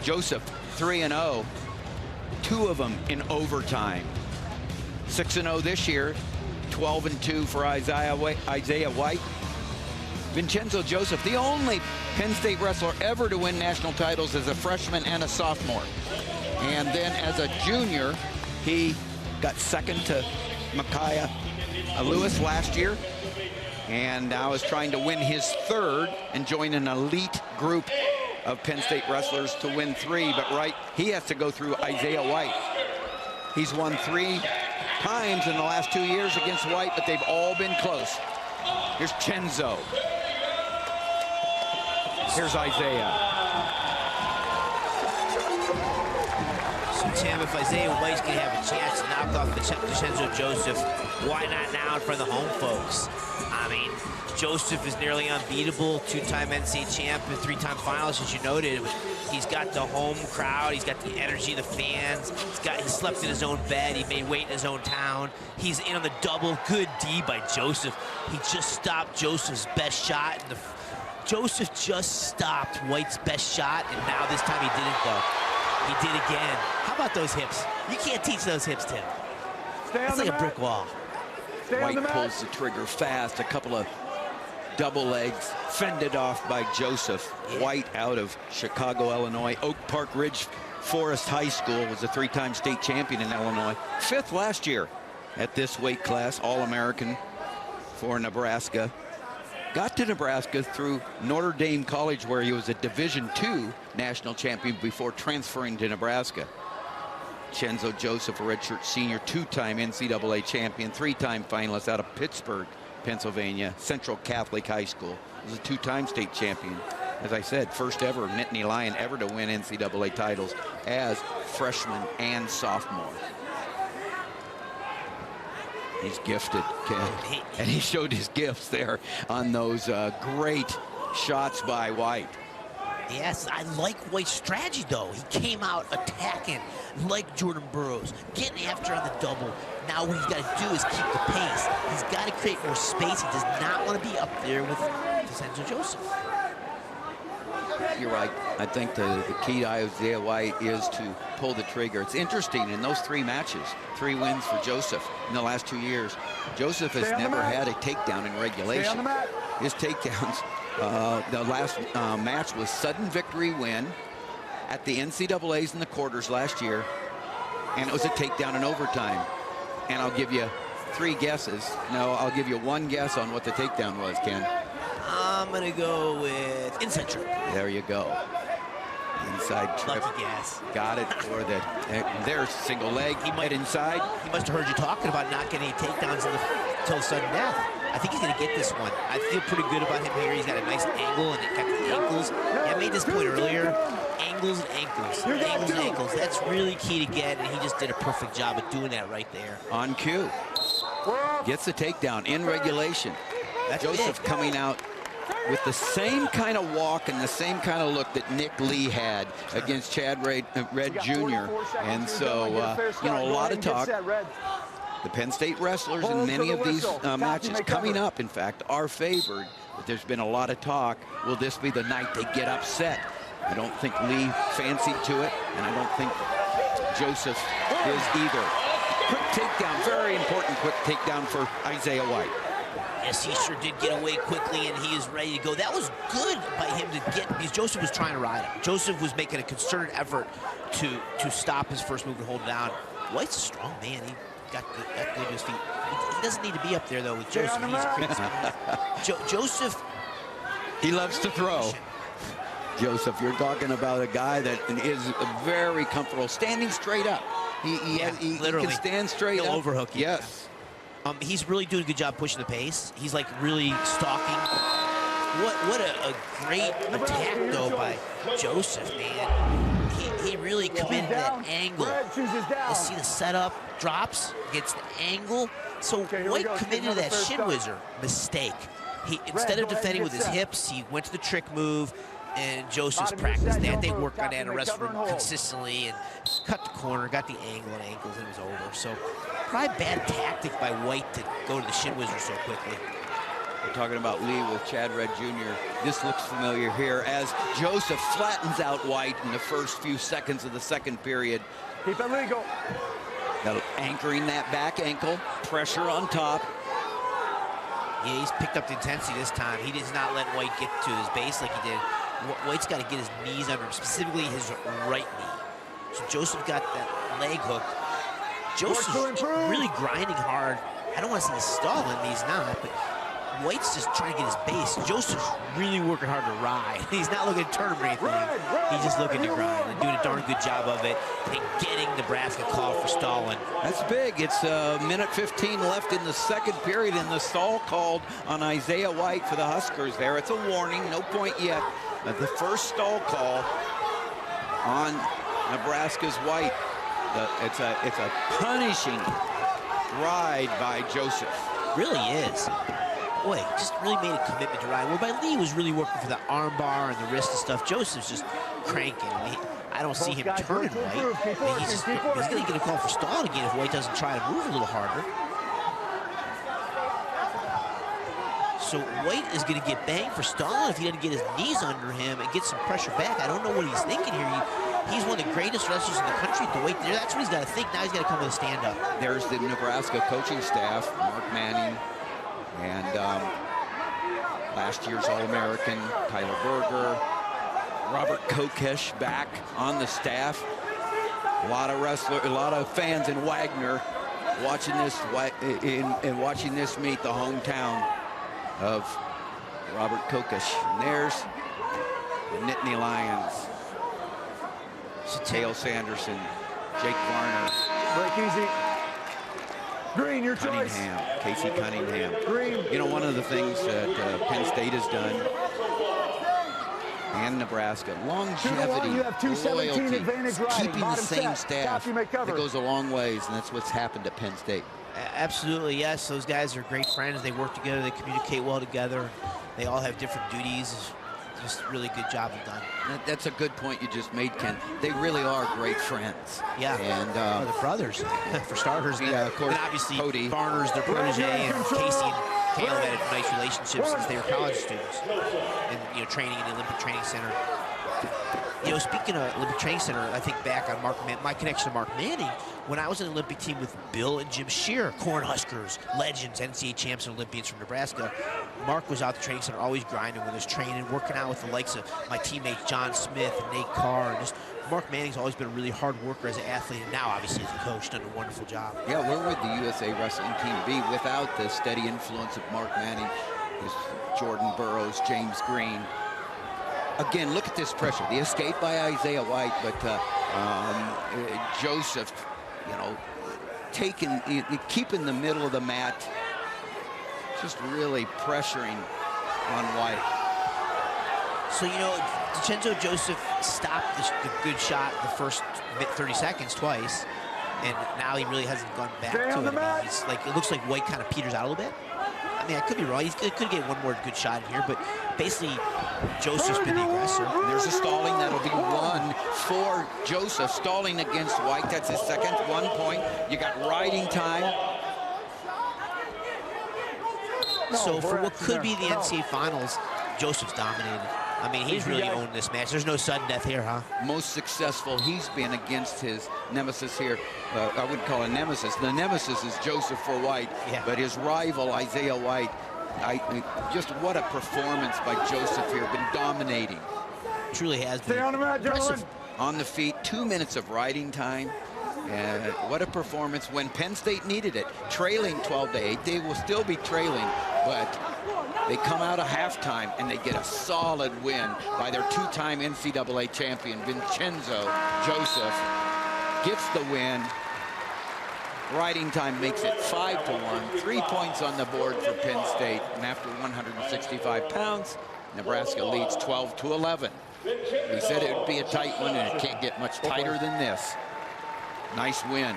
Joseph 3-0, 2 of them in overtime. 6-0 this year, 12-2 for Isaiah White. Vincenzo Joseph, the only Penn State wrestler ever to win national titles as a freshman and a sophomore. And then as a junior, he got second to Micaiah Lewis last year, and now is trying to win his 3rd and join an elite group of Penn State wrestlers to win 3. But he has to go through Isaiah White. He's won 3 times in the last 2 years against White, but they've all been close. Here's Chenzo. Here's Isaiah. So, Tim, if Isaiah White's going to have a chance to knock off Vincenzo Joseph, why not now in front of the home folks? I mean, Joseph is nearly unbeatable, 2-time NCAA champ and 3-time finalist, as you noted. He's got the home crowd, he's got the energy, the fans. He slept in his own bed, he made weight in his own town. He's in on the double. Good D by Joseph. He just stopped Joseph's best shot. Joseph just stopped White's best shot, and now this time he didn't, though. He did again. How about those hips? You can't teach those hips, Tim. It's like a brick wall. White pulls the trigger fast. A couple of double legs fended off by Joseph. Yeah. White out of Chicago, Illinois. Oak Park Ridge Forest High School, was a 3-time state champion in Illinois. 5th last year at this weight class, All-American for Nebraska. Got to Nebraska through Notre Dame College, where he was a Division II national champion before transferring to Nebraska. Vincenzo Joseph, a redshirt senior, 2-time NCAA champion, 3-time finalist out of Pittsburgh, Pennsylvania, Central Catholic High School. Was a 2-time state champion. As I said, first ever Nittany Lion ever to win NCAA titles as freshman and sophomore. He's gifted, Ken. And he showed his gifts there on those great shots by White. Yes, I like White's strategy, though. He came out attacking like Jordan Burroughs, getting after on the double. Now what he's got to do is keep the pace. He's got to create more space. He does not want to be up there with Vincenzo Joseph. You're right. I think the key to Isaiah White is to pull the trigger. It's interesting, in those 3 matches, 3 wins for Joseph in the last 2 years. Joseph has never had a takedown in regulation. His takedowns, the last match was sudden victory win at the NCAAs in the quarters last year, and it was a takedown in overtime. And I'll give you 3 guesses. No, I'll give you 1 guess on what the takedown was, Ken. I'm going to go with inside trip. There you go. Inside trip. Lucky guess. Got it for the, there's single leg. He might inside. He must have heard you talking about not getting any takedowns until sudden death. I think he's going to get this one. I feel pretty good about him here. He's got a nice angle and got the ankles. Yeah, I made this point earlier. Angles and ankles. Angles and ankles. That's really key to get, and he just did a perfect job of doing that right there. On cue. Gets the takedown in regulation. That's Joseph coming out with the same kind of walk and the same kind of look that Nick Lee had against Chad Red Jr. And so, you know, a lot of talk. The Penn State wrestlers in many of these matches coming up, in fact, are favored. But there's been a lot of talk. Will this be the night they get upset? I don't think Lee fancied to it, and I don't think Joseph is either. Quick takedown, very important quick takedown for Isaiah White. Yes, he sure did get away quickly, and he is ready to go. That was good by him to get, because Joseph was trying to ride him. Joseph was making a concerted effort to stop his first move and hold it down. White's a strong man. He got good to his feet. He doesn't need to be up there, though, with Joseph. Joseph, he loves to throw. Joseph, you're talking about a guy that is very comfortable standing straight up. He can stand straight up. He'll overhook you. Yes. He's really doing a good job pushing the pace. He's like really stalking. What a great attack though by Joseph, man. He really committed that angle. Let's see the setup, drops, gets the angle. So White committed to that shin whizzer mistake. Instead of defending with his hips, he went to the trick move, and Joseph's practiced that. They worked on that in a restaurant consistently and cut the corner, got the angle and ankles, and it was over. So probably bad tactic by White to go to the shin whizzer so quickly. We're talking about Lee with Chad Red Jr. This looks familiar here as Joseph flattens out White in the first few seconds of the second period. Keep it legal. Anchoring that back ankle, pressure on top. Yeah, he's picked up the intensity this time. He does not let White get to his base like he did. White's got to get his knees under him, specifically his right knee. So Joseph got that leg hook. Joseph's really grinding hard. I don't want to say he's stalling, he's not, but White's just trying to get his base. Joseph's really working hard to ride. He's not looking to turn him or anything. He's just looking to grind and doing a darn good job of it and getting Nebraska called for stalling. That's big. It's a minute 15 left in the second period, and the stall called on Isaiah White for the Huskers there. It's a warning, no point yet. But the first stall call on Nebraska's White. It's a punishing ride by Joseph. Really is. Boy, just really made a commitment to ride. Whereby Lee was really working for the arm bar and the wrist and stuff. Joseph's just cranking. I don't see him turning White. He's going to get a call for stalling again if White doesn't try to move a little harder. So White is going to get banged for stalling if he doesn't get his knees under him and get some pressure back. I don't know what he's thinking here. He's one of the greatest wrestlers in the country at the weight there. That's what he's got to think. Now he's got to come with a stand-up. There's the Nebraska coaching staff, Mark Manning, and last year's All-American Tyler Berger, Robert Kokesh back on the staff. A lot of fans in Wagner watching this watching this meet, the hometown of Robert Kokesh. And there's the Nittany Lions. Dale Sanderson, Jake Varner. Break easy. Green, your choice. Cunningham, Casey Cunningham. Green. You know, one of the things that Penn State has done, and Nebraska, longevity, you have 217 loyalty, advantage riding. keeping the same staff. You may cover. It goes a long ways, and that's what's happened at Penn State. Absolutely, yes. Those guys are great friends. They work together. They communicate well together. They all have different duties. Just really good job done. That's a good point you just made, Ken. They really are great friends. Yeah, and the brothers, for starters. Yeah, of course. And obviously, Cody. Varner's their protege, and Casey and Caleb had a nice relationship since they were college students, and training in the Olympic Training Center. Speaking of Olympic Training Center, I think back on my connection to Mark Manning. When I was on the Olympic team with Bill and Jim Shear, Cornhuskers, legends, NCAA champs and Olympians from Nebraska, Mark was out at the training center, always grinding with us, training, working out with the likes of my teammates John Smith and Nate Carr. And just Mark Manning's always been a really hard worker as an athlete, and now obviously as a coach, done a wonderful job. Yeah, where would the USA wrestling team be without the steady influence of Mark Manning, Jordan Burroughs, James Green? Again, look at this pressure. The escape by Isaiah White, but Joseph, keeping the middle of the mat, just really pressuring on White. So, Vincenzo Joseph stopped the good shot the first 30 seconds twice, and now he really hasn't gone back to it. I mean, it looks like White kind of peters out a little bit. I mean, I could be wrong. He could get one more good shot in here, but basically, Joseph's been the aggressor. There's a stalling that'll be one for Joseph. Stalling against White. That's his second 1 point. You got riding time. So for what could be the NCAA finals, Joseph's dominated. I mean, he's really owned this match. There's no sudden death here, huh? Most successful he's been against his nemesis here. I wouldn't call it a nemesis. The nemesis is Joseph for White, but his rival, Isaiah White, just what a performance by Joseph here. Been dominating. Truly has been. Stay on the mat, gentlemen. On the feet, 2 minutes of riding time. And what a performance when Penn State needed it. Trailing 12-8. They will still be trailing, but they come out of halftime and they get a solid win by their two-time NCAA champion, Vincenzo Joseph. Gets the win. Riding time makes it 5-1. 3 points on the board for Penn State. And after 165 pounds, Nebraska leads 12-11. We said it would be a tight one, and it can't get much tighter than this. Nice win.